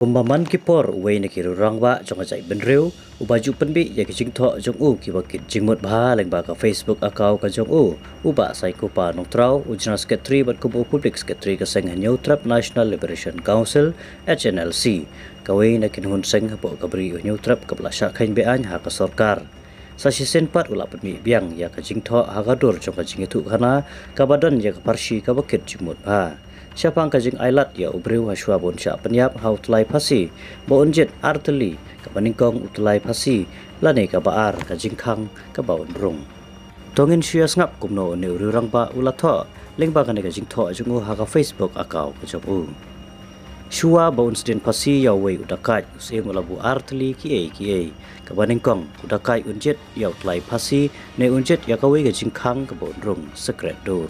Pembaman kipor uway na kirurang ba jong ajay benreu ubaju penbi ya kijing tho jong u kibakit jingmut bha leng ba ka Facebook akaw ka jong u uba sai ko pa nong trau ujna secretary bat kubu public secretary ka seng hanyo trap National Liberation Council HNLC kaway na kinhun seng po kabri hanyo trap kabla sya khain bean ha ka sarkar sa sisen pat ula penbi biang ya ka jing tho ha ka dur jong ka jing itu kana kabadan ya ka parsi kabakit jingmut bha siapa ang kajing ailat ya ubreu haswa bon sya penyap hau tulai pasi bo unjet arteli kapaningkong utulai pasi lane ka baar kajing khang ka baun rung tongin syas ngap kumno ne urang ba ulatho lengba kan kajing tho jungu ha ka Facebook akaw ka jobu shua bo insiden pasi ya wei udakai se mulabu arteli ki kapaningkong udakai unjet ya utulai pasi ne unjet ya ka wei kajing khang ka baun rung secret dur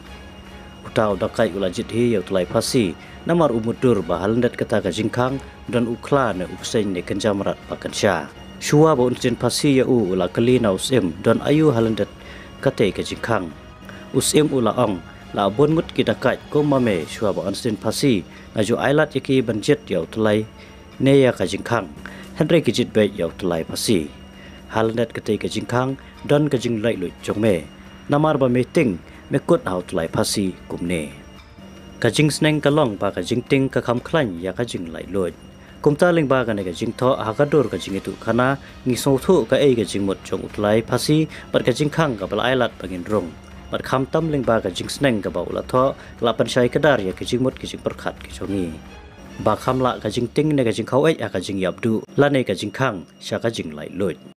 Utau dakai ulajit hi yau tulai pasi namar umudur bahalandat kata ka jingkang dan ukla ne upseng ne kenjamrat pakansya shua ba unjen pasi ya ula kali na usim dan ayu halandat kate ka jingkang usim ula ong la bon mut kidakai ko mame shua ba unjen pasi aju ailat yaki banjet yau tulai ne ya ka jingkang henry kijit be yau tulai pasi halandat kate ka jingkang dan ka jinglai lu jongme namar ba meeting mekut hau tulai pasi kumne kajing sneng kalong ba kajing ting ka kham khlan ya kajing lai loj kumta ling ba ka ne kajing tho hakadur kajing itu kana ngi so thu ka ei kajing mot chong utlai pasi bat kajing khang ka bal ailat bangin rong bat kham tam ling ba kajing sneng ka ba ula tho la pan shai kadar ya kajing mot kajing perkhat ki chongi ba kham la kajing ting ne kajing khau ei ya kajing yapdu la ne kajing khang sha kajing lai loj